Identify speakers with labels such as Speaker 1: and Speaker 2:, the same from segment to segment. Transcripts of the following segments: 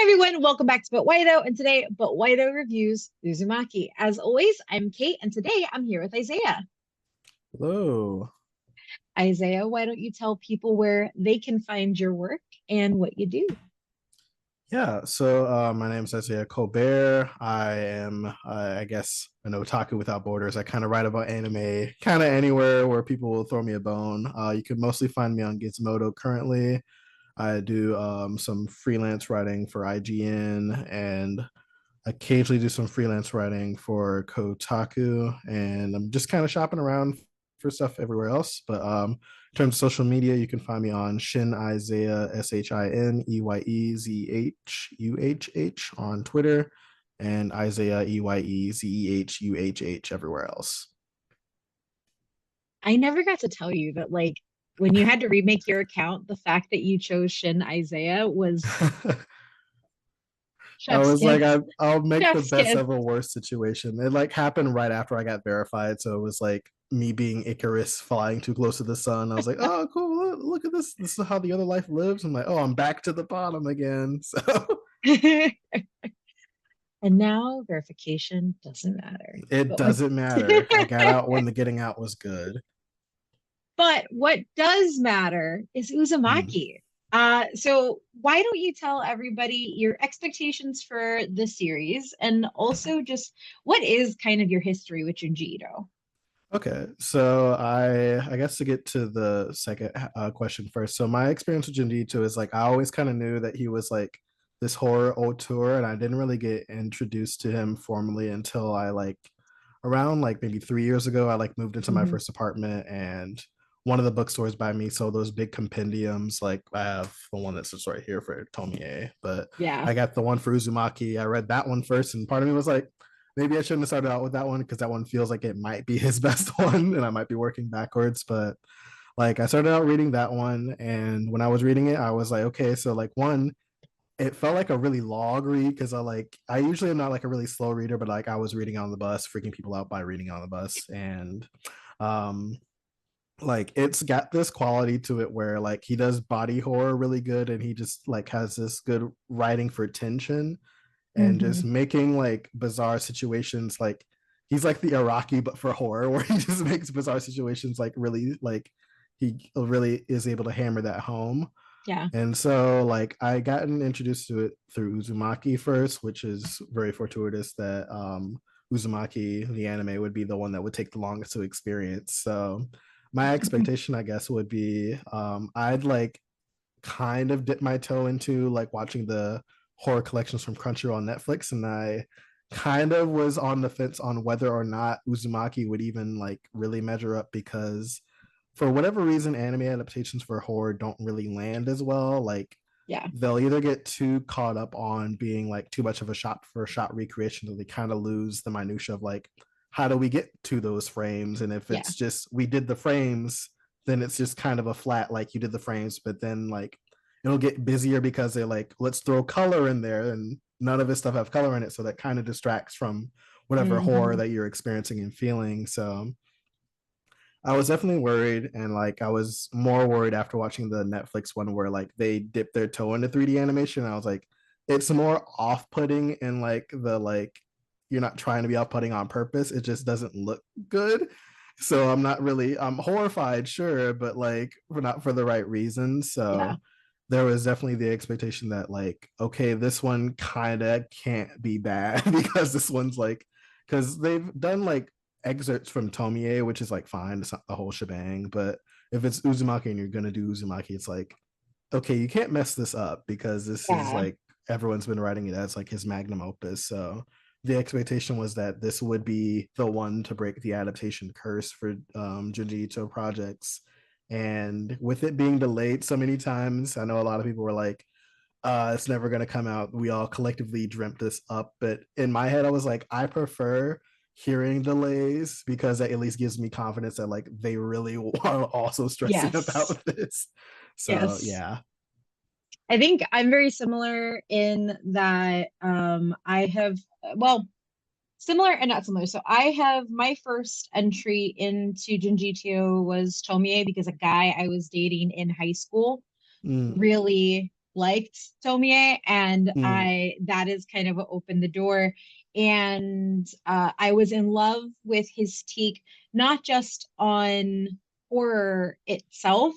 Speaker 1: Hey everyone, welcome back to But Whiteo, and today But Whiteo reviews Uzumaki. As always, I'm Kate, and today I'm here with Isaiah.
Speaker 2: Hello.
Speaker 1: Isaiah, why don't you tell people where they can find your work and what you do?
Speaker 2: My name is Isaiah Colbert. I am, I guess, an otaku without borders. I kind of write about anime kind of anywhere where people will throw me a bone. You can mostly find me on Gizmodo currently. I do some freelance writing for IGN and occasionally do some freelance writing for Kotaku. And I'm just kind of shopping around for stuff everywhere else. But in terms of social media, you can find me on Shin Isaiah ShinEyezUhh on Twitter and Isaiah EYEZEHUHH everywhere else.
Speaker 1: I never got to tell you that, like, when you had to remake your account, the fact that you chose Shin Isaiah was
Speaker 2: I
Speaker 1: chef's
Speaker 2: was like,
Speaker 1: kiss.
Speaker 2: I'll make the
Speaker 1: Chef's
Speaker 2: best
Speaker 1: kiss.
Speaker 2: of a worst situation. It like happened right after I got verified, so it was like me being Icarus flying too close to the sun. I was like, oh, cool, look at this. This is how the other life lives. I'm like, oh, I'm back to the bottom again. So
Speaker 1: And now verification doesn't matter.
Speaker 2: it
Speaker 1: But what
Speaker 2: doesn't matter. I got out when the getting out was good.
Speaker 1: But what does matter is
Speaker 2: Hmm.
Speaker 1: Uzumaki. So why don't you tell everybody your expectations for the series and also just what is kind of your history with Junji Ito?
Speaker 2: Okay, so I guess to get to the second question first. So my experience with Junji Ito is like I always kind of knew that he was like this horror auteur, and I didn't really get introduced to him formally until I like around like maybe 3 years ago. I like moved into my
Speaker 1: Hmm.
Speaker 2: first apartment, and one of the bookstores by me sold those big compendiums. Like I have the one that's just right here for Tomie, but
Speaker 1: Yeah.
Speaker 2: I got the one for Uzumaki. I read that one first, and part of me was like maybe I shouldn't have started out with that one because that one feels like it might be his best one and I might be working backwards. But like I started out reading that one, and when I was reading it, I was like, okay, so like one, it felt like a really long read because I usually am not like a really slow reader, but like I was reading on the bus, freaking people out by reading on the bus. And um like it's got this quality to it where like he does body horror really good, and he just like has this good writing for tension and
Speaker 1: Hmm.
Speaker 2: just making like bizarre situations like he's like the Iraqi but for horror where he just makes bizarre situations like really like he really is able to hammer that home.
Speaker 1: Yeah.
Speaker 2: And so like I gotten introduced to it through Uzumaki first, which is very fortuitous that Uzumaki the anime would be the one that would take the longest to experience. So my expectation I guess would be I'd like kind of dipped my toe into like watching the horror collections from Crunchyroll on Netflix, and I kind of was on the fence on whether or not Uzumaki would even like really measure up because for whatever reason anime adaptations for horror don't really land as well. Like
Speaker 1: Yeah.
Speaker 2: they'll either get too caught up on being like too much of a shot for shot recreation that they kind of lose the minutia of like how do we get to those frames, and if
Speaker 1: Yeah.
Speaker 2: it's just we did the frames then it's just kind of a flat like you did the frames, but then like it'll get busier because they're like let's throw color in there and none of his stuff have color in it, so that kind of distracts from whatever horror
Speaker 1: Hmm.
Speaker 2: that you're experiencing and feeling. So I was definitely worried, and like I was more worried after watching the Netflix one where like they dipped their toe into 3D animation. I was like, it's more off-putting and like the like you're not trying to be off-putting on purpose. It just doesn't look good. So I'm horrified, sure, but like for not for the right reasons.
Speaker 1: Yeah.
Speaker 2: So there was definitely the expectation that like, okay, this one kind of can't be bad because this one's like because they've done like excerpts from Tomie, which is like fine, it's not the whole shebang. But if it's Uzumaki and you're gonna do Uzumaki, it's like, okay, you can't mess this up because this is
Speaker 1: Yeah.
Speaker 2: like everyone's been writing it as like his magnum opus. So the expectation was that this would be the one to break the adaptation curse for Junji Ito projects. And with it being delayed so many times, I know a lot of people were like, it's never going to come out. We all collectively dreamt this up. But in my head, I was like, I prefer hearing delays because that at least gives me confidence that like they really are also stressing
Speaker 1: Yes.
Speaker 2: about this. So
Speaker 1: Yes.
Speaker 2: yeah.
Speaker 1: I think I'm very similar in that I have, well, similar and not similar. So I have my first entry into Junjitsu was Tomie because a guy I was dating in high school
Speaker 2: Mm.
Speaker 1: really. liked Tomie, and
Speaker 2: Mm,
Speaker 1: I that is kind of what opened the door. And I was in love with his take, not just on horror itself,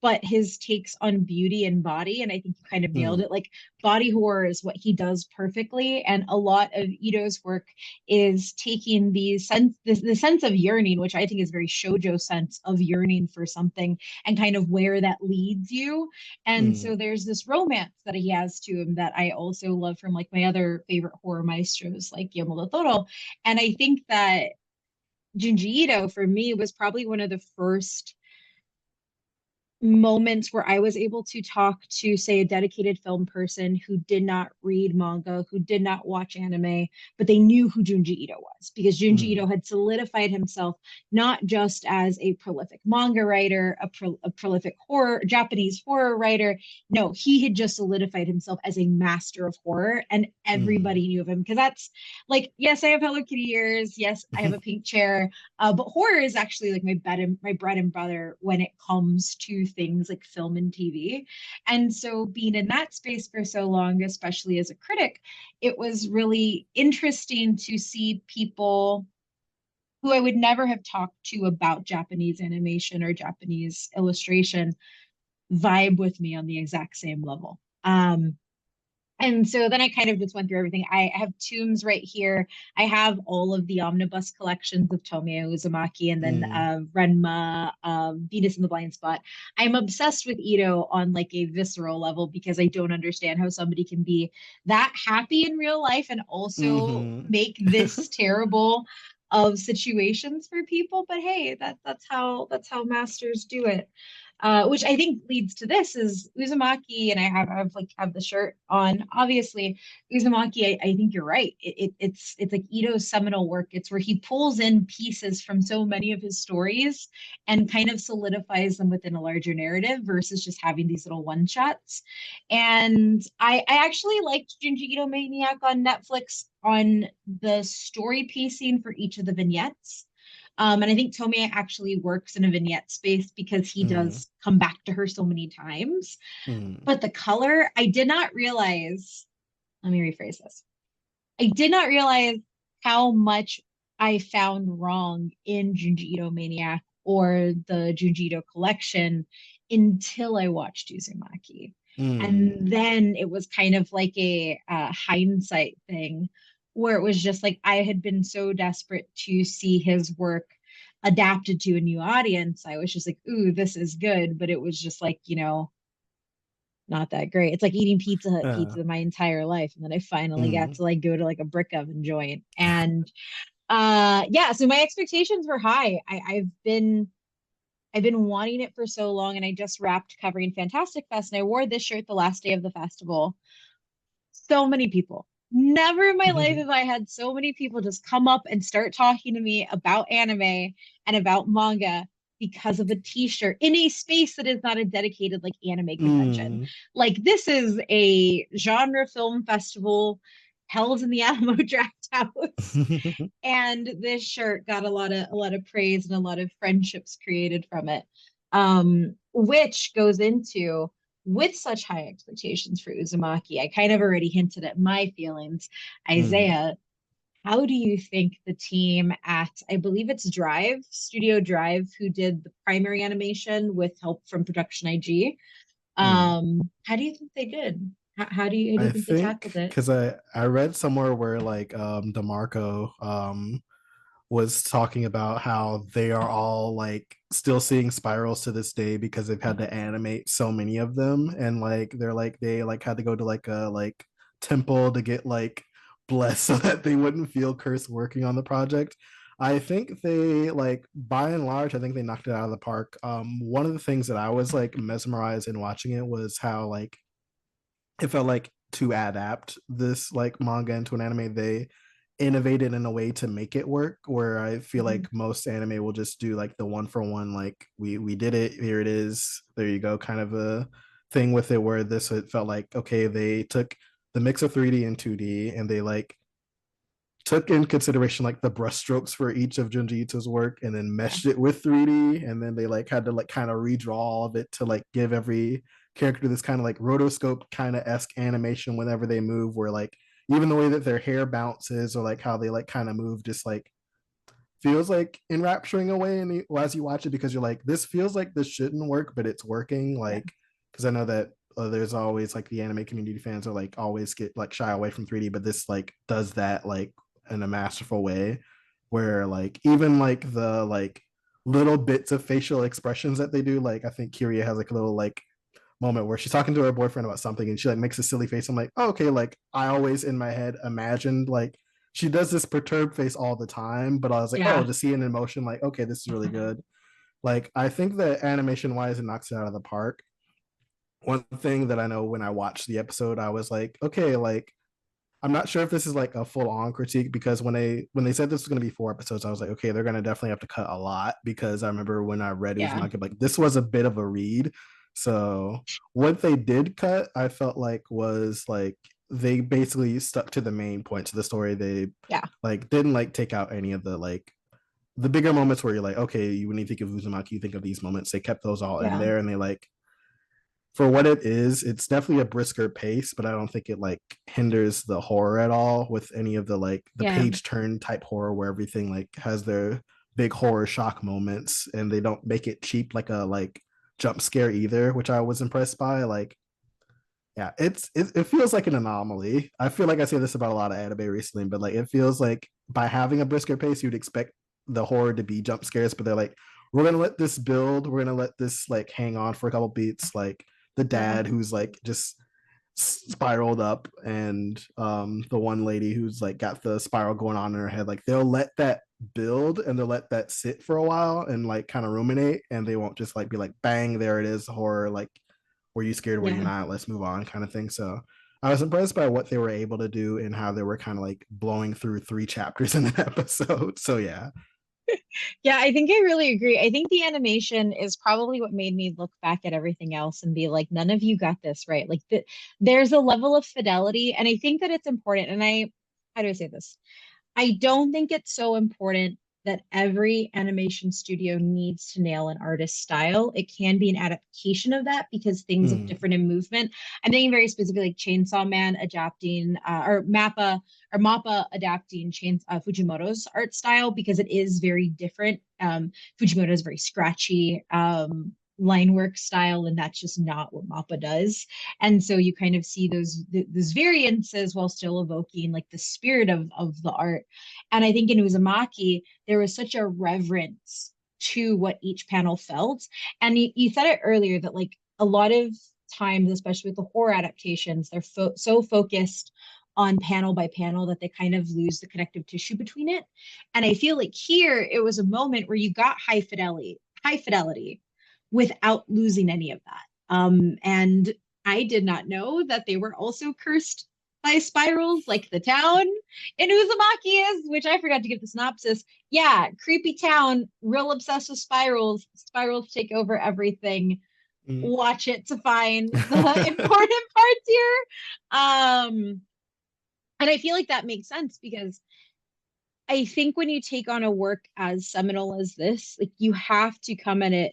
Speaker 1: but his takes on beauty and body. And I think you kind of nailed
Speaker 2: mm,
Speaker 1: it. Like body horror is what he does perfectly. And a lot of Ito's work is taking the sense of yearning, which I think is very shoujo sense of yearning for something and kind of where that leads you. And
Speaker 2: mm,
Speaker 1: so there's this romance that he has to him that I also love from like my other favorite horror maestros like Guillermo del Toro. And I think that Junji Ito for me was probably one of the first moments where I was able to talk to, say, a dedicated film person who did not read manga, who did not watch anime, but they knew who Junji Ito was because Junji
Speaker 2: mm,
Speaker 1: Ito had solidified himself not just as a prolific manga writer, a prolific Japanese horror writer. No, he had just solidified himself as a master of horror, and
Speaker 2: mm.
Speaker 1: everybody knew of him because that's like, yes, I have Hello Kitty ears, yes, I have a pink chair, but horror is actually like my bread and butter when it comes to things like film and TV. And so being in that space for so long, especially as a critic, it was really interesting to see people who I would never have talked to about Japanese animation or Japanese illustration vibe with me on the exact same level. And so then I kind of just went through everything. I have tombs right here. I have all of the omnibus collections of Tomie Uzumaki and then
Speaker 2: Mm,
Speaker 1: Renma, Venus in the Blind Spot. I'm obsessed with Ito on like a visceral level because I don't understand how somebody can be that happy in real life and also
Speaker 2: mhm.
Speaker 1: make this terrible of situations for people. But hey, that's how masters do it. Which I think leads to this is Uzumaki, and I have the shirt on. Obviously, Uzumaki, I think you're right. It's like Ito's seminal work. It's where he pulls in pieces from so many of his stories and kind of solidifies them within a larger narrative versus just having these little one shots. And I actually liked Junji Ito Maniac on Netflix on the story pacing for each of the vignettes. And I think Tomei actually works in a vignette space because he
Speaker 2: Mm,
Speaker 1: does come back to her so many times.
Speaker 2: mm,
Speaker 1: But the color, I did not realize, let me rephrase this. I did not realize how much I found wrong in Junji Ito Maniac or the Junji Ito collection until I watched Uzumaki.
Speaker 2: mm,
Speaker 1: And then it was kind of like a hindsight thing where it was just like I had been so desperate to see his work adapted to a new audience. I was just like, ooh, this is good. But it was just like, not that great. It's like eating Pizza Hut
Speaker 2: uh,
Speaker 1: pizza my entire life. And then I finally got
Speaker 2: mm,
Speaker 1: to like go to like a brick oven joint. And yeah, so my expectations were high. I've been wanting it for so long, and I just wrapped covering Fantastic Fest, and I wore this shirt the last day of the festival. So many people. Never in my life have I had so many people just come up and start talking to me about anime and about manga because of a t-shirt in a space that is not a dedicated like anime convention.
Speaker 2: mm.
Speaker 1: Like this is a genre film festival held in the Alamo Draft House. And this shirt got a lot of praise and a lot of friendships created from it. Which goes into with such high expectations for Uzumaki, I kind of already hinted at my feelings.
Speaker 2: Mm.
Speaker 1: Isaiah, how do you think the team at, I believe it's Studio Drive, who did the primary animation with help from Production IG,
Speaker 2: Mm.
Speaker 1: how do you think they did? How do you
Speaker 2: I
Speaker 1: think they
Speaker 2: think
Speaker 1: tackled it?
Speaker 2: because I read somewhere where like DeMarco was talking about how they are all like still seeing spirals to this day because they've had to animate so many of them, and like they like had to go to like a like temple to get like blessed so that they wouldn't feel cursed working on the project. I think they like by and large, I think they knocked it out of the park. One of the things that I was like mesmerized in watching it was how like it felt like to adapt this like manga into an anime, they innovated in a way to make it work. Where I feel
Speaker 1: Mhm.
Speaker 2: like most anime will just do like the one for one, like we did it, here it is, there you go, kind of a thing with it. Where this it felt like okay, they took the mix of 3D and 2D, and they like took in consideration like the brushstrokes for each of Junji Ito's work and then
Speaker 1: Yeah.
Speaker 2: meshed it with 3D, and then they like had to like kind of redraw all of it to like give every character, this kind of like rotoscope kind of esque animation whenever they move, where like even the way that their hair bounces or like how they like kind of move just like feels like enrapturing away and as you watch it, because you're like, this feels like this shouldn't work but it's working,
Speaker 1: Yeah.
Speaker 2: like because I know that there's always like the anime community fans are like always get like shy away from 3D, but this like does that like in a masterful way, where like even like the like little bits of facial expressions that they do, like I think Kiria has like a little like moment where she's talking to her boyfriend about something and she like makes a silly face. I'm like, oh, okay, like I always in my head imagined like she does this perturbed face all the time, but I was like, oh,
Speaker 1: Yeah.
Speaker 2: to see an emotion, like, okay, this is really good. Like, I think that animation wise, it knocks it out of the park. One thing that I know when I watched the episode, I was like, okay, like, I'm not sure if this is like a full on critique, because when they said this was going to be 4 episodes, I was like, okay, they're going to definitely have to cut a lot, because I remember when I read
Speaker 1: Yeah.
Speaker 2: Uzumaki, like this was a bit of a read. So what they did cut, I felt like was like they basically stuck to the main points of the story. They
Speaker 1: Yeah.
Speaker 2: like didn't like take out any of the like the bigger moments where you're like, okay, when you think of Uzumaki, you think of these moments. They kept those all in
Speaker 1: Yeah.
Speaker 2: there, and they like for what it is, it's definitely a brisker pace, but I don't think it like hinders the horror at all with any of the like the
Speaker 1: Yeah.
Speaker 2: page turn type horror where everything like has their big horror shock moments, and they don't make it cheap like a like jump scare either, which I was impressed by. Like, yeah, it feels like an anomaly. I feel like I say this about a lot of anime recently, but like it feels like by having a brisker pace, you'd expect the horror to be jump scares, but they're like, we're gonna let this build, we're gonna let this like hang on for a couple beats, like the
Speaker 1: Yeah.
Speaker 2: dad who's like just spiraled up, and the one lady who's like got the spiral going on in her head, like they'll let that build and they'll let that sit for a while and like kind of ruminate, and they won't just like be like bang, there it is, horror, like were you scared, were you
Speaker 1: Yeah.
Speaker 2: not, let's move on kind of thing. So I was impressed by what they were able to do and how they were kind of like blowing through 3 chapters in an episode. So yeah.
Speaker 1: Yeah, I think I really agree. I think the animation is probably what made me look back at everything else and be like, none of you got this right. Like there's a level of fidelity, and I think that it's important. And how do I say this? I don't think it's so important that every animation studio needs to nail an artist's style. It can be an adaptation of that because things look
Speaker 2: Mm,
Speaker 1: different in movement. I'm thinking very specifically like Chainsaw Man adapting or Mappa adapting Fujimoto's art style because it is very different. Fujimoto is very scratchy. Line work style, and that's just not what Mappa does. And so you kind of see those variances while still evoking like the spirit of the art. And I think in Uzumaki, there was such a reverence to what each panel felt. And you said it earlier that like a lot of times, especially with the horror adaptations, they're so focused on panel by panel that they kind of lose the connective tissue between it. And I feel like here it was a moment where you got high fidelity without losing any of that. And I did not know that they were also cursed by spirals like the town in Uzumaki is, which I forgot to give the synopsis. Yeah, creepy town, real obsessed with spirals. Spirals take over everything.
Speaker 2: mm.
Speaker 1: Watch it to find the important parts here. And I feel like that makes sense because I think when you take on a work as seminal as this, like you have to come at it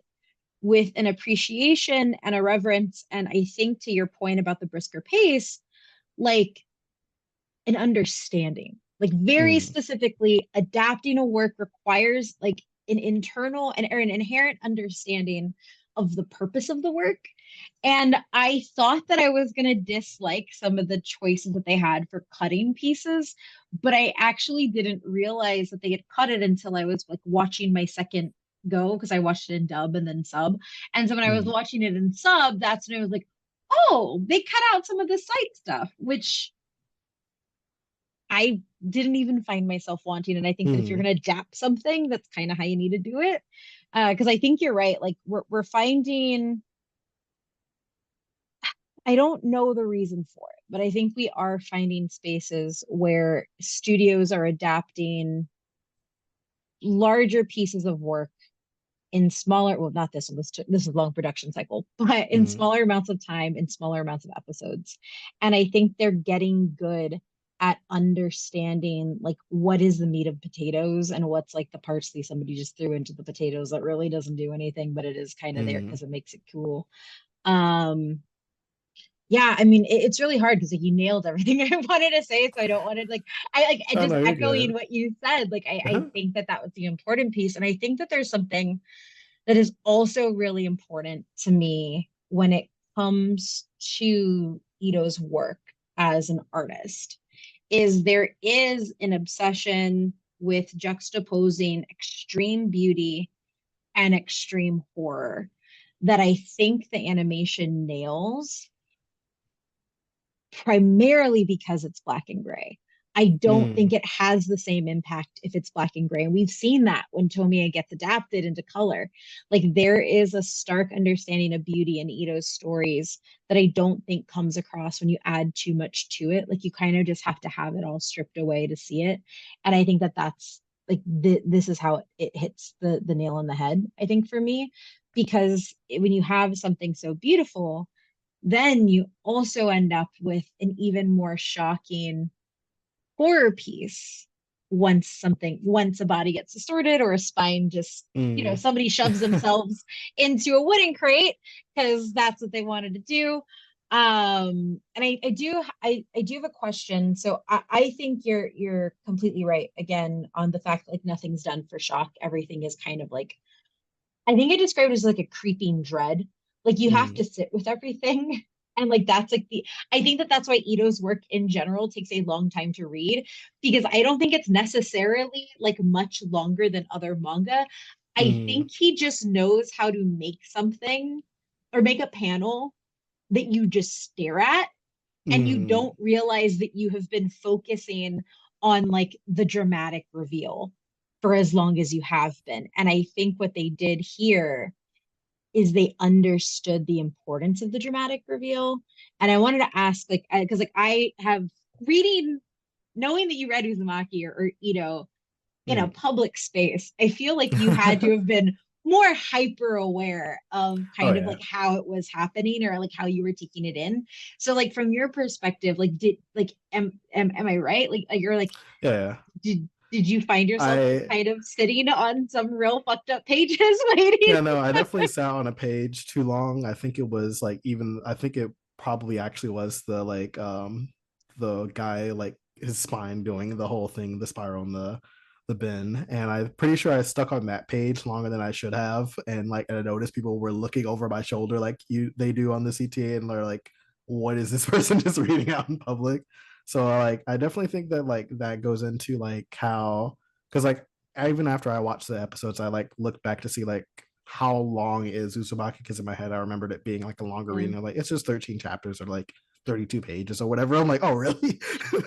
Speaker 1: with an appreciation and a reverence. And I think to your point about the brisker pace, like an understanding. Like very
Speaker 2: Mm,
Speaker 1: specifically, adapting a work requires like an internal and or an inherent understanding of the purpose of the work. And I thought that I was going to dislike some of the choices that they had for cutting pieces, but I actually didn't realize that they had cut it until I was like watching my second go because I watched it in dub and then sub. And so when I was
Speaker 2: mm,
Speaker 1: watching it in sub, that's when I was like, oh, they cut out some of the sight stuff, which I didn't even find myself wanting. And I think that if you're
Speaker 2: mm,
Speaker 1: going to adapt something, that's kind of how you need to do it. Because I think you're right. Like we're finding, I don't know the reason for it, but I think we are finding spaces where studios are adapting larger pieces of work in smaller, well, not this one, this is long production cycle, but in
Speaker 2: mm,
Speaker 1: smaller amounts of time, in smaller amounts of episodes. And I think they're getting good at understanding like what is the meat of potatoes and what's like the parsley somebody just threw into the potatoes that really doesn't do anything, but it is kind of there
Speaker 2: mm.
Speaker 1: because it makes it cool. Um, Yeah, I mean, it's really hard because like you nailed everything I wanted to say, so I don't want to like I
Speaker 2: Oh
Speaker 1: just
Speaker 2: no, you're
Speaker 1: echoing
Speaker 2: good.
Speaker 1: what you said. Like I
Speaker 2: Uh-huh.
Speaker 1: think that that was the important piece, and I think that there's something that is also really important to me when it comes to Ito's work as an artist, is there is an obsession with juxtaposing extreme beauty and extreme horror that I think the animation nails primarily because it's black and gray. I don't
Speaker 2: Mm,
Speaker 1: think it has the same impact if it's black and gray. And we've seen that when Tomie gets adapted into color. Like there is a stark understanding of beauty in Ito's stories that I don't think comes across when you add too much to it. Like you kind of just have to have it all stripped away to see it. And I think that that's like this is how it hits the nail on the head, I think, for me, because when you have something so beautiful, then you also end up with an even more shocking horror piece once a body gets distorted or a spine just
Speaker 2: mm,
Speaker 1: somebody shoves themselves into a wooden crate because that's what they wanted to do. And I do have a question. So I think you're completely right again on the fact that like nothing's done for shock. Everything is kind of like, I think I described it as like a creeping dread. Like you have
Speaker 2: mm,
Speaker 1: to sit with everything. And like that's like I think that that's why Ito's work in general takes a long time to read, because I don't think it's necessarily like much longer than other manga. I
Speaker 2: mm,
Speaker 1: think he just knows how to make something or make a panel that you just stare at and you
Speaker 2: mm,
Speaker 1: don't realize that you have been focusing on like the dramatic reveal for as long as you have been. And I think what they did here is they understood the importance of the dramatic reveal. And I wanted to ask, like, because like I have reading, knowing that you read Uzumaki or Ito in a
Speaker 2: mm.
Speaker 1: public space, I feel like you had to have been more hyper aware of
Speaker 2: Oh
Speaker 1: kind of
Speaker 2: yeah.
Speaker 1: like how it was happening or like how you were taking it in. So like from your perspective, like did like am I right? Like you're like
Speaker 2: Yeah, yeah.
Speaker 1: did you find yourself just
Speaker 2: I
Speaker 1: kind of sitting on some real fucked up pages waiting?
Speaker 2: Yeah, no, I definitely sat on a page too long. I think it was like even I think it probably actually was the guy like his spine doing the whole thing, the spiral in the bin. And I'm pretty sure I stuck on that page longer than I should have. And I noticed people were looking over my shoulder like you they do on the CTA and they're like, what is this person just reading out in public? So like I definitely think that like that goes into like how because like even after I watched the episodes, I like looked back to see like how long is Uzumaki because in my head I remembered it being like a longer
Speaker 1: Yeah.
Speaker 2: reading. I'm like, it's just 13 chapters or like 32 pages or whatever. I'm like, oh really?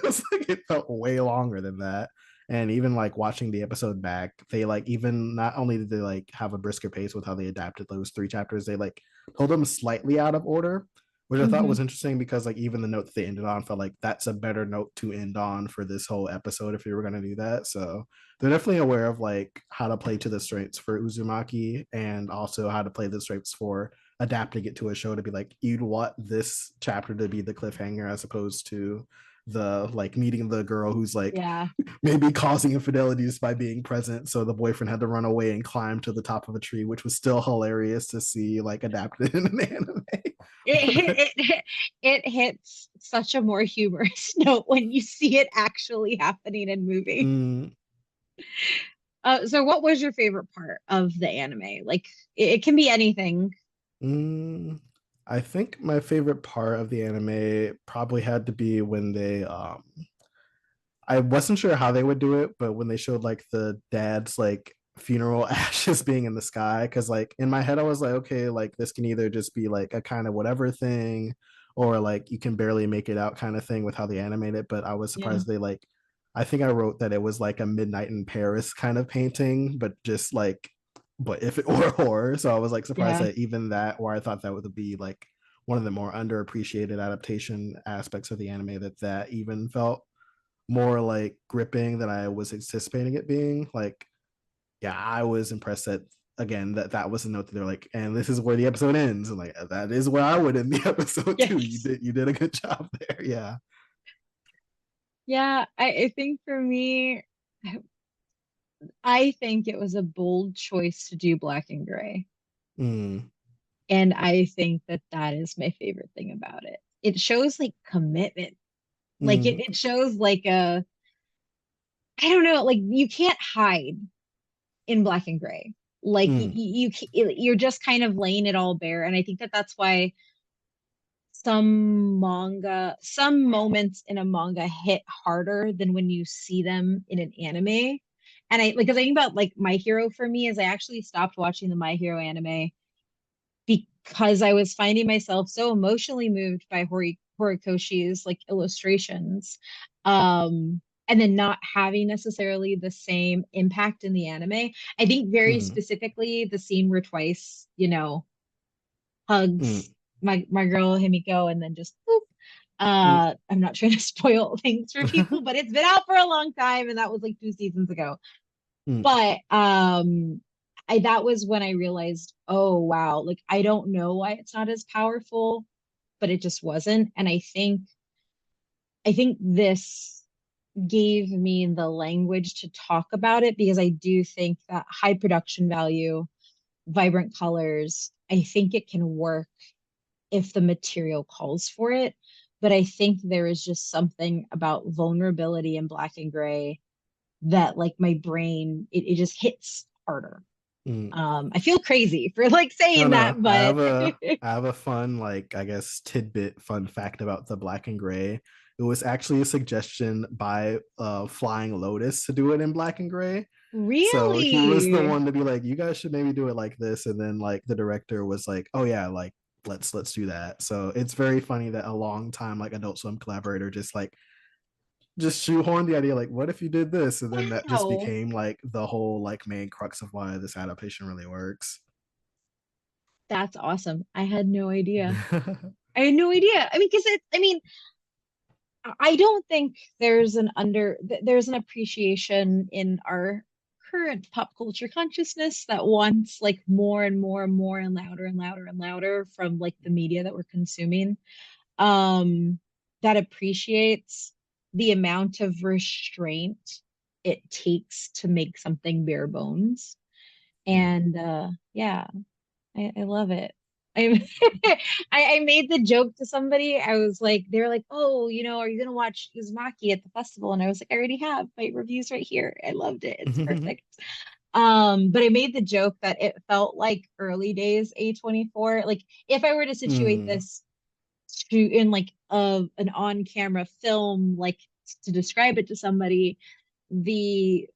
Speaker 2: It's like it felt way longer than that. And even like watching the episode back, they like even not only did they like have a brisker pace with how they adapted those three chapters, they like told them slightly out of order, which I thought
Speaker 1: Mm-hmm.
Speaker 2: was interesting because like even the note that they ended on felt like that's a better note to end on for this whole episode if you were gonna do that. So they're definitely aware of like how to play to the strengths for Uzumaki and also how to play the strengths for adapting it to a show to be like you'd want this chapter to be the cliffhanger as opposed to the like meeting the girl who's like
Speaker 1: Yeah.
Speaker 2: maybe causing infidelities by being present so the boyfriend had to run away and climb to the top of a tree, which was still hilarious to see like adapted in an anime.
Speaker 1: It hits such a more humorous note when you see it actually happening in movie.
Speaker 2: mm,
Speaker 1: So what was your favorite part of the anime? Like it can be anything.
Speaker 2: mm, I think my favorite part of the anime probably had to be when they I wasn't sure how they would do it, but when they showed like the dad's like funeral ashes being in the sky, because like in my head I was like, okay, like this can either just be like a kind of whatever thing, or like you can barely make it out kind of thing with how they animate it. But I was
Speaker 1: Yeah.
Speaker 2: surprised they like, I think I wrote that it was like a Midnight in Paris kind of painting, but just like, but if it were horror, so I was like surprised
Speaker 1: Yeah.
Speaker 2: that even that, where I thought that would be like one of the more underappreciated adaptation aspects of the anime, that even felt more like gripping than I was anticipating it being. Like, yeah, I was impressed that again that was a note that they're like, and this is where the episode ends, and like that is where I would end the episode too. You
Speaker 1: Yes.
Speaker 2: did a good job there. Yeah.
Speaker 1: Yeah, I think for me, I think it was a bold choice to do black and gray.
Speaker 2: Mm,
Speaker 1: And I think that that is my favorite thing about it. it shows like commitment. Like
Speaker 2: Mm,
Speaker 1: it shows like a, I don't know, like you can't hide in black and gray. Like
Speaker 2: mm,
Speaker 1: you're just kind of laying it all bare. And I think that that's why some moments in a manga hit harder than when you see them in an anime. And I like, because I think about like My Hero for me is I actually stopped watching the My Hero anime because I was finding myself so emotionally moved by Horikoshi's like illustrations. And then not having necessarily the same impact in the anime. I think very
Speaker 2: mm,
Speaker 1: specifically the scene where Twice,
Speaker 2: mm,
Speaker 1: hugs my girl Himiko and then just boop.
Speaker 2: mm,
Speaker 1: I'm not trying to spoil things for people, but it's been out for a long time and that was like 2 seasons ago.
Speaker 2: mm,
Speaker 1: But that was when I realized, oh wow, like I don't know why it's not as powerful, but it just wasn't. And I think this gave me the language to talk about it because I do think that high production value, vibrant colors, I think it can work if the material calls for it. But I think there is just something about vulnerability in black and gray that like my brain it just hits harder.
Speaker 2: mm.
Speaker 1: I feel crazy for like
Speaker 2: No,
Speaker 1: saying that,
Speaker 2: no. I
Speaker 1: but
Speaker 2: have a I have a fun, like, I guess, tidbit fun fact about the black and gray. It was actually a suggestion by Flying Lotus to do it in black and gray. So he was the
Speaker 1: really,
Speaker 2: one to be like, you guys should maybe do it like this. And then like the director was like, oh yeah, like let's do that. So it's very funny that a long time like Adult Swim collaborator just shoehorned the idea like, what if you did this? And then that just
Speaker 1: wow,
Speaker 2: became like the whole like main crux of why this adaptation really works.
Speaker 1: that's awesome. I had no idea. I had no idea. I mean, because I mean, I don't think there's an appreciation in our current pop culture consciousness that wants like more and more and more and louder and louder and louder from like the media that we're consuming. Um, that appreciates the amount of restraint it takes to make something bare bones.
Speaker 2: Mm.
Speaker 1: And yeah, I love it. I, I made the joke to somebody. I was like, they're like, oh, are you gonna watch Uzumaki at the festival? And I was like, I already have my reviews right here. I loved it. It's perfect. But I made the joke that it felt like early days A24. Like if I were to situate
Speaker 2: Mm,
Speaker 1: this to in like an on-camera film, like to describe it to somebody, the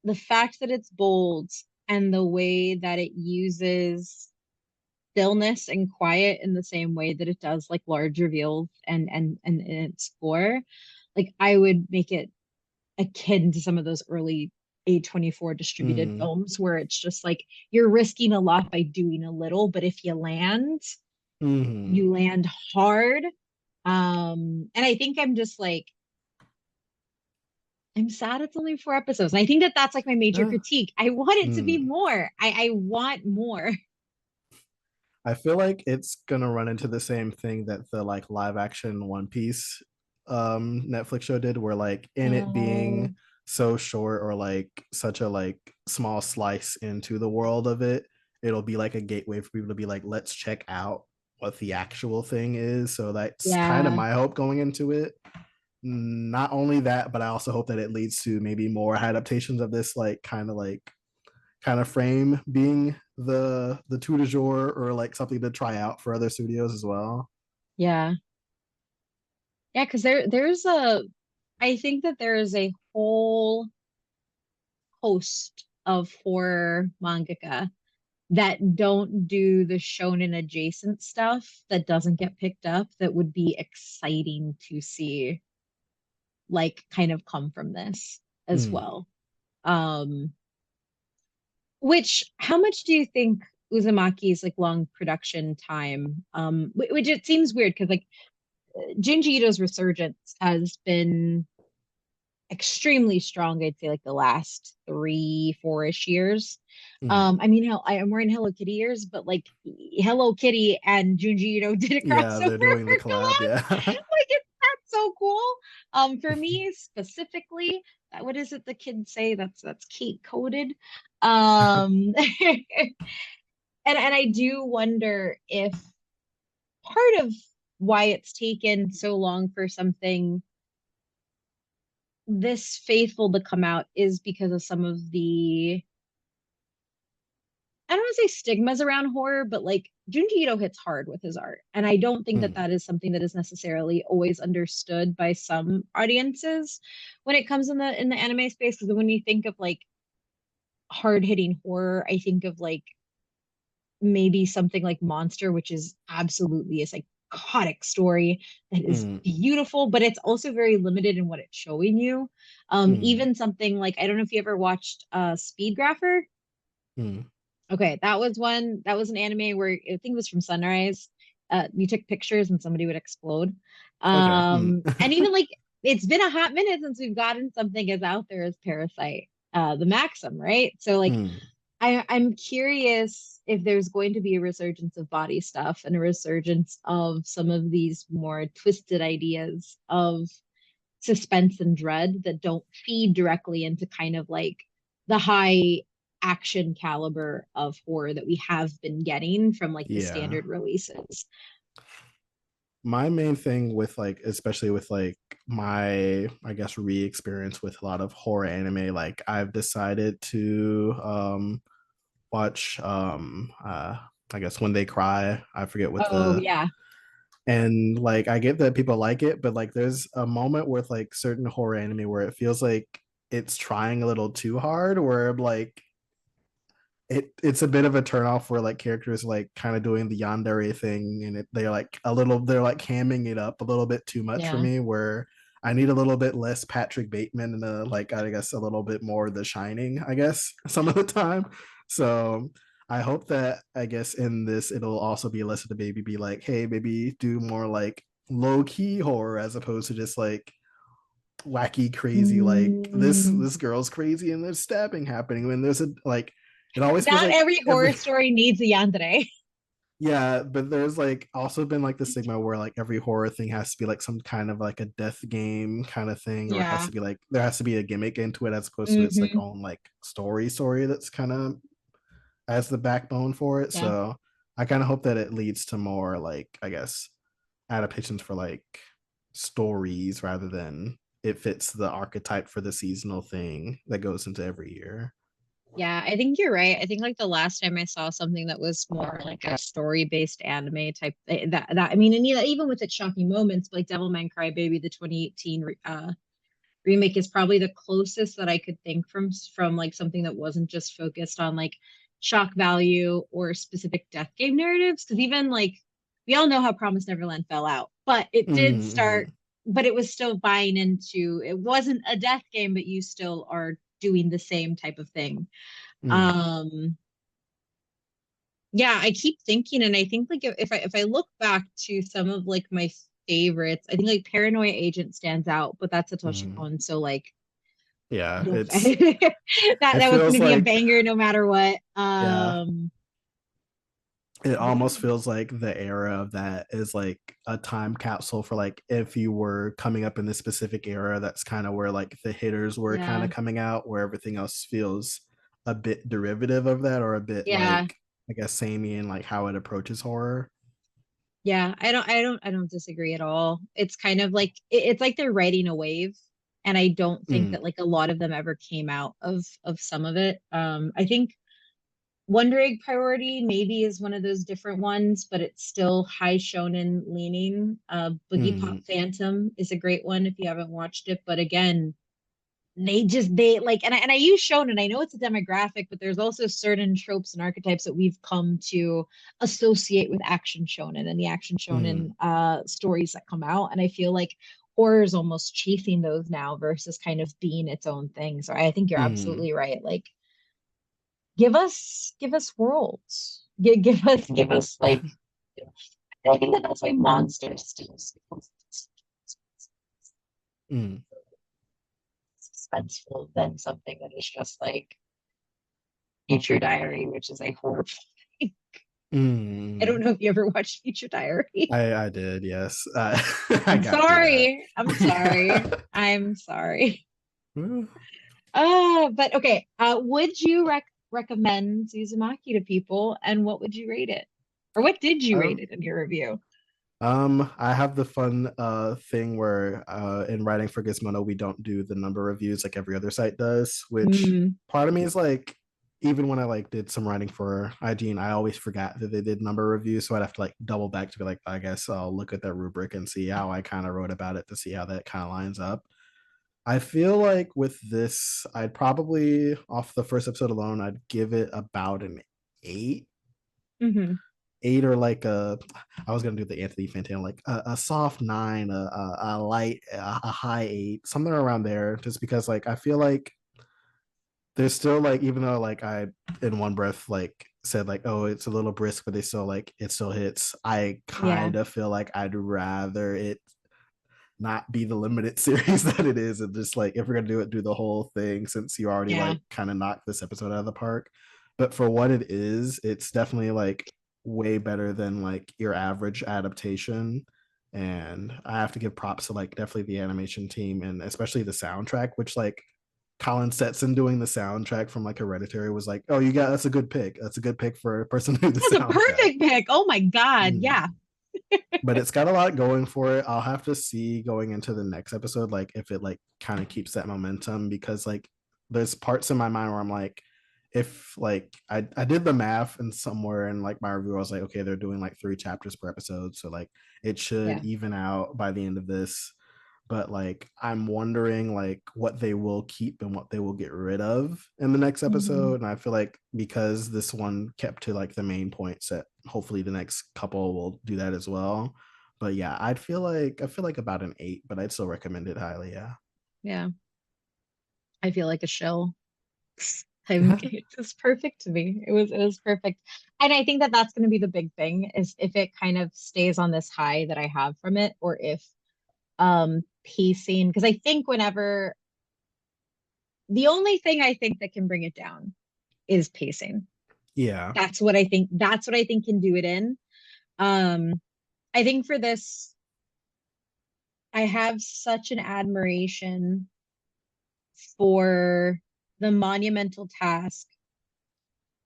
Speaker 1: the fact that it's bold and the way that it uses stillness and quiet in the same way that it does like large reveals and in its score, like I would make it akin to some of those early A24 distributed
Speaker 2: mm,
Speaker 1: films where it's just like you're risking a lot by doing a little, but if
Speaker 2: mm.
Speaker 1: you land hard. And I think I'm just like I'm sad it's only 4 episodes. And I think that that's like my major
Speaker 2: Yeah.
Speaker 1: critique. I want it to be
Speaker 2: Mm.
Speaker 1: more. I want more.
Speaker 2: I feel like it's gonna run into the same thing that the like live action One Piece Netflix show did, where like in it
Speaker 1: Oh,
Speaker 2: being so short or like such a like small slice into the world of it, it'll be like a gateway for people to be like, let's check out what the actual thing is. So that's kind of
Speaker 1: yeah.
Speaker 2: my hope going into it. Not only that, but I also hope that it leads to maybe more adaptations of this kind of frame being the tout du jour or like something to try out for other studios as well.
Speaker 1: Yeah. Yeah, because there's I think that there is a whole host of horror mangaka that don't do the shonen adjacent stuff that doesn't get picked up that would be exciting to see like kind of come from this as
Speaker 2: Mm.
Speaker 1: well. Um, which how much do you think Uzumaki's like long production time? Which it seems weird because like Junji Ito's resurgence has been extremely strong, I'd say like the last 3, 4-ish years.
Speaker 2: Mm.
Speaker 1: I mean, hell, I'm wearing Hello Kitty ears, but like Hello Kitty and Junji Ito did a
Speaker 2: Yeah,
Speaker 1: crossover
Speaker 2: they're doing the collab.
Speaker 1: collab.
Speaker 2: Yeah.
Speaker 1: Like it's that's so cool. For me specifically, what is it the kids say? That's Kate coded. And I do wonder if part of why it's taken so long for something this faithful to come out is because of some of the, I don't want to say stigmas around horror, but like Junji Ito hits hard with his art. And I don't think that
Speaker 2: Mm,
Speaker 1: that is something that is necessarily always understood by some audiences when it comes in the anime space. Because when you think of like hard hitting horror, I think of like maybe something like Monster, which is absolutely a psychotic story that is
Speaker 2: mm,
Speaker 1: beautiful, but it's also very limited in what it's showing you.
Speaker 2: mm,
Speaker 1: Even something like, I don't know if you ever watched Speed Grapher.
Speaker 2: mm.
Speaker 1: Okay, that was an anime where I think it was from Sunrise. You took pictures and somebody would explode.
Speaker 2: Okay. Mm.
Speaker 1: And even like it's been a hot minute since we've gotten something as out there as Parasite, the Maxim, right? So like
Speaker 2: Mm,
Speaker 1: I'm curious if there's going to be a resurgence of body stuff and a resurgence of some of these more twisted ideas of suspense and dread that don't feed directly into kind of like the high action caliber of horror that we have been getting from like the
Speaker 2: yeah.
Speaker 1: standard releases.
Speaker 2: My main thing with like, especially with like my, I guess, re-experience with a lot of horror anime, like I've decided to watch I guess When They Cry. I forget what
Speaker 1: Oh
Speaker 2: the,
Speaker 1: yeah.
Speaker 2: and like I get that people like it, but like there's a moment with like certain horror anime where it feels like it's trying a little too hard, where like it's a bit of a turnoff where like characters like kind of doing the yandere thing, and they're like a little, they're like hamming it up a little bit too much for
Speaker 1: Yeah.
Speaker 2: me, where I need a little bit less Patrick Bateman and like I guess a little bit more The Shining, I guess, some of the time. So I hope that I guess in this it'll also be less of the baby be like, hey, maybe do more like low key horror as opposed to just like wacky crazy, like
Speaker 1: Mm.
Speaker 2: this girl's crazy and there's stabbing happening when there's a like, it always feels
Speaker 1: Not
Speaker 2: like
Speaker 1: every horror
Speaker 2: every
Speaker 1: story needs a yandere.
Speaker 2: yeah, but there's like also been like the stigma where like every horror thing has to be like some kind of like a death game kind of thing, or it has
Speaker 1: Yeah.
Speaker 2: to be like there has to be a gimmick into it as opposed to its like
Speaker 1: Hmm.
Speaker 2: own like story that's kind of as the backbone for it.
Speaker 1: Yeah.
Speaker 2: So I kind of hope that it leads to more like, I guess, adaptations for like stories rather than it fits the archetype for the seasonal thing that goes into every year.
Speaker 1: Yeah, I think you're right. I think like the last time I saw something that was more like a story-based anime type that I mean, and yeah, even with its shocking moments, like Devilman Crybaby, the 2018 remake is probably the closest that I could think from like something that wasn't just focused on like shock value or specific death game narratives. Because even like we all know how Promise Neverland fell out, but it did start,
Speaker 2: Mm-hmm.
Speaker 1: but it was still buying into it wasn't a death game, but you still are doing the same type of thing.
Speaker 2: Mm-hmm.
Speaker 1: Um, yeah, I keep thinking, and I think like if I look back to some of like my favorites, I think like Paranoia Agent stands out, but that's a
Speaker 2: Mm-hmm.
Speaker 1: Toshikon, so like
Speaker 2: Yeah, it's
Speaker 1: that
Speaker 2: it
Speaker 1: that was going
Speaker 2: feels
Speaker 1: to be a
Speaker 2: like,
Speaker 1: banger no matter what.
Speaker 2: yeah, it
Speaker 1: Yeah,
Speaker 2: almost feels like the era of that is like a time capsule for like if you were coming up in this specific era, that's kind of where like the hitters were kind
Speaker 1: yeah,
Speaker 2: of coming out, where everything else feels a bit derivative of that, or a bit
Speaker 1: yeah,
Speaker 2: like, I guess, samey in like how it approaches horror.
Speaker 1: yeah. I don't disagree at all. It's kind of like it's like they're riding a wave, and I don't think
Speaker 2: Mm,
Speaker 1: that like a lot of them ever came out of some of it. I think Wonder Egg Priority maybe is one of those different ones, but it's still high shonen leaning. Boogie Pop
Speaker 2: mm,
Speaker 1: Phantom is a great one if you haven't watched it, but again, they like and I use shonen. I know it's a demographic, but there's also certain tropes and archetypes that we've come to associate with action shonen and the action shonen
Speaker 2: mm,
Speaker 1: stories that come out. And I feel like horror is almost chasing those now versus kind of being its own thing. So I think you're
Speaker 2: mm,
Speaker 1: absolutely right. Like give us worlds. Give us like I think that that's why monsters still
Speaker 2: mm,
Speaker 1: suspenseful than something that is just like Future Diary, which is a horror. I don't
Speaker 2: mm.
Speaker 1: know if you ever watched Future Diary.
Speaker 2: I did, yes. I
Speaker 1: I'm
Speaker 2: got through that.
Speaker 1: sorry. I'm sorry. I'm sorry.
Speaker 2: Mm,
Speaker 1: But okay. Would you recommend Uzumaki to people, and what would you rate it? Or what did you rate
Speaker 2: um,
Speaker 1: it in your review?
Speaker 2: I have the fun thing where in writing for Gizmodo we don't do the number reviews like every other site does, which
Speaker 1: Mm,
Speaker 2: part of me is like, even when I like did some writing for IGN, I always forgot that they did number reviews, so I'd have to like double back to be like, I guess I'll look at that rubric and see how I kind of wrote about it to see how that kind of lines up. I feel like with this, I'd probably off the first episode alone, I'd give it about an eight,
Speaker 1: hmm.
Speaker 2: eight or like a, I was gonna do the Anthony Fantano, like a soft nine, a light, a high eight, something around there. Just because like I feel like there's still like, even though like I in one breath like said like, oh, it's a little brisk, but they still like it still hits. I
Speaker 1: Yeah,
Speaker 2: kind of feel like I'd rather it not be the limited series that it is, and just like if we're gonna do it, do the whole thing, since you already
Speaker 1: yeah,
Speaker 2: like kind of knocked this episode out of the park. But for what it is, it's definitely like way better than like your average adaptation. And I have to give props to like definitely the animation team and especially the soundtrack, which like Colin Stetson doing the soundtrack from like Hereditary was like, oh, you got, that's a good pick. That's a good pick for a person to do the
Speaker 1: that's a
Speaker 2: soundtrack.
Speaker 1: perfect pick. Oh my God.
Speaker 2: Mm.
Speaker 1: Yeah.
Speaker 2: But it's got a lot going for it. I'll have to see going into the next episode, like if it like kind of keeps that momentum, because like there's parts in my mind where I'm like, if like I did the math and somewhere in like my review, I was like, okay, they're doing like 3 chapters per episode. So like it should
Speaker 1: Yeah.
Speaker 2: even out by the end of this. But like I'm wondering like what they will keep and what they will get rid of in the next
Speaker 1: Hmm.
Speaker 2: episode. And I feel like because this one kept to like the main points, that hopefully the next couple will do that as well. But yeah, I feel like about an eight, but I'd still recommend it highly. Yeah.
Speaker 1: Yeah. I feel like a shill. I'm it's perfect to me. It was perfect. And I think that that's going to be the big thing is if it kind of stays on this high that I have from it, or if pacing, because I think whenever the only thing I think that can bring it down is pacing.
Speaker 2: Yeah.
Speaker 1: That's what I think can do it in. Um I think for this I have such an admiration for the monumental task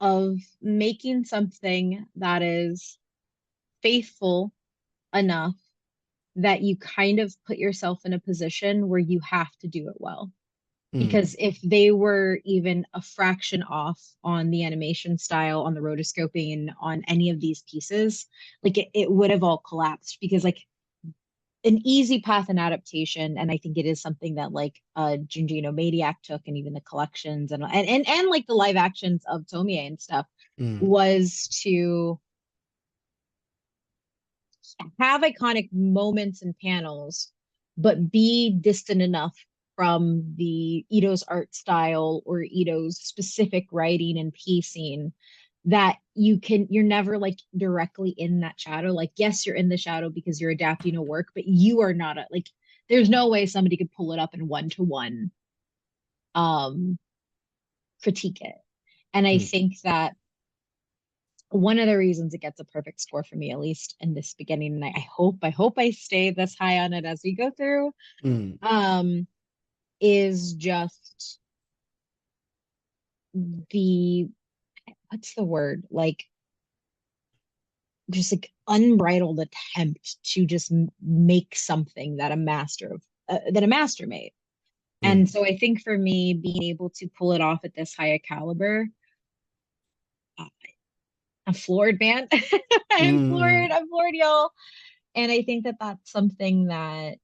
Speaker 1: of making something that is faithful enough that you kind of put yourself in a position where you have to do it well.
Speaker 2: Mm,
Speaker 1: Because if they were even a fraction off on the animation style, on the rotoscoping, on any of these pieces, like it would have all collapsed. Because like an easy path and adaptation, and I think it is something that like Junji Ito Maniac took, and even the collections and like the live actions of Tomie and stuff,
Speaker 2: mm,
Speaker 1: was to have iconic moments and panels, but be distant enough from the Ito's art style or Ito's specific writing and pacing that you're never like directly in that shadow. Like, yes, you're in the shadow because you're adapting a work, but you are not like there's no way somebody could pull it up in one-to-one um critique it. And I
Speaker 2: mm,
Speaker 1: think that one of the reasons it gets a perfect score for me, at least in this beginning, and I hope I stay this high on it as we go through,
Speaker 2: mm,
Speaker 1: um, is just the what's the word? Like just like unbridled attempt to just make something that a master made. And
Speaker 2: mm,
Speaker 1: so I think for me, being able to pull it off at this high a caliber, uh, I'm floored, man. I'm
Speaker 2: mm,
Speaker 1: floored. I'm floored, y'all. And I think that that's something that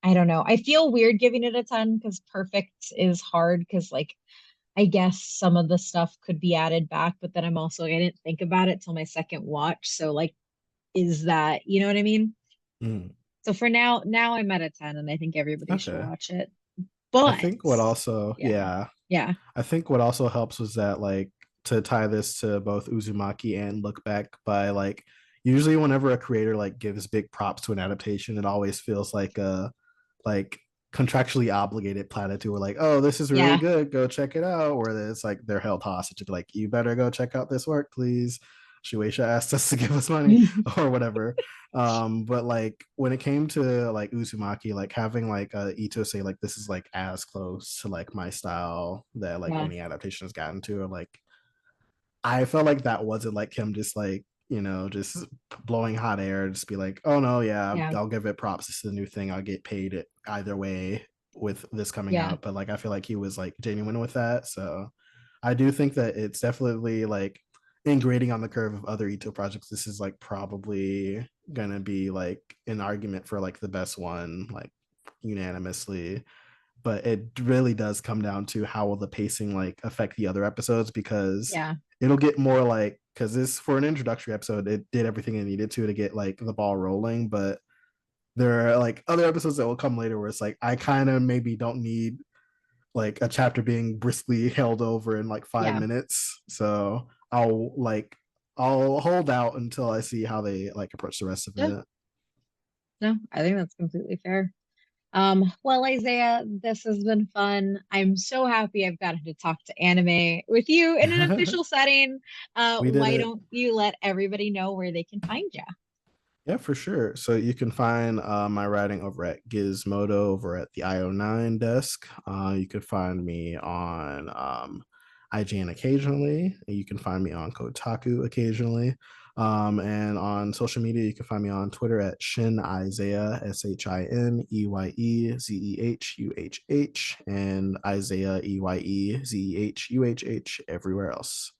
Speaker 1: I don't know. I feel weird giving it a 10 because perfect is hard because like I guess some of the stuff could be added back, but then I didn't think about it till my second watch. So like is that, you know what I mean?
Speaker 2: mm.
Speaker 1: So for now I'm at a 10 and I think everybody should
Speaker 2: Okay.
Speaker 1: watch it.
Speaker 2: I
Speaker 1: But
Speaker 2: think what also,
Speaker 1: yeah.
Speaker 2: yeah,
Speaker 1: Yeah.
Speaker 2: I think what also helps was that like, to tie this to both Uzumaki and Look Back, by like usually whenever a creator like gives big props to an adaptation, it always feels like a like contractually obligated platitude. We're like, oh, this is really
Speaker 1: Yeah.
Speaker 2: good, go check it out. Where it's like they're held hostage to be like, you better go check out this work, please. Shueisha asked us to give us money or whatever. But like when it came to like Uzumaki, like having like Ito say like this is like as close to like my style that like
Speaker 1: Yeah.
Speaker 2: any adaptation has gotten to, or like I felt like that wasn't like him just like just blowing hot air, just be like, oh no, yeah,
Speaker 1: Yeah.
Speaker 2: I'll give it props. This is a new thing. I'll get paid it either way with this coming
Speaker 1: Yeah.
Speaker 2: out. But like I feel like he was like genuine with that. So I do think that it's definitely like in grading on the curve of other Ito projects, this is like probably gonna be like an argument for like the best one, like unanimously. But it really does come down to how will the pacing like affect the other episodes, because
Speaker 1: Yeah.
Speaker 2: it'll get more like, because this, for an introductory episode, it did everything it needed to get like the ball rolling. But there are like other episodes that will come later where it's like I kind of maybe don't need like a chapter being briskly held over in like five
Speaker 1: Yeah.
Speaker 2: minutes. So I'll hold out until I see how they like approach the rest of
Speaker 1: Yeah.
Speaker 2: it.
Speaker 1: No, I think that's completely fair. Well, Isaiah, this has been fun. I'm so happy I've gotten to talk to anime with you in an official setting.
Speaker 2: We did
Speaker 1: Why
Speaker 2: it.
Speaker 1: don't you let everybody know where they can find you?
Speaker 2: Yeah, for sure. So you can find my writing over at Gizmodo over at the IO9 desk. You can find me on IGN occasionally. You can find me on Kotaku occasionally. And on social media, you can find me on Twitter at Shin Isaiah, ShinEyezehUhh, and Isaiah EYEZEHUHH everywhere else.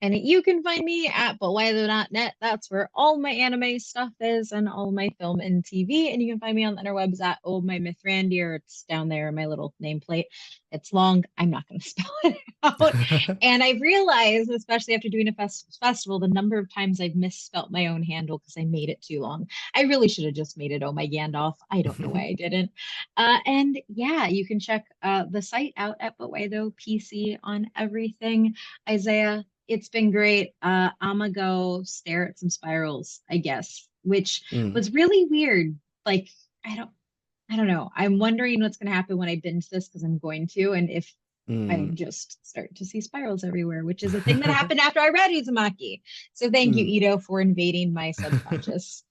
Speaker 1: And you can find me at butwhythough.net. That's where all my anime stuff is and all my film and TV. And you can find me on the interwebs at Oh My Myth Randier. It's down there in my little nameplate. It's long. I'm not going to spell it out. And I've realized, especially after doing a festival, the number of times I've misspelt my own handle because I made it too long. I really should have just made it Oh My Gandalf. I don't know why I didn't. And yeah, you can check the site out at But Why Though PC on everything. Isaiah, it's been great. I'm gonna go stare at some spirals, I guess, which
Speaker 2: Mm,
Speaker 1: was really weird. Like, I don't, I don't know. I'm wondering what's gonna happen when I binge this because I'm going to, and if I
Speaker 2: mm.
Speaker 1: just start to see spirals everywhere, which is a thing that happened after I read Uzumaki. So thank you,
Speaker 2: Mm.
Speaker 1: Ito, for invading my subconscious.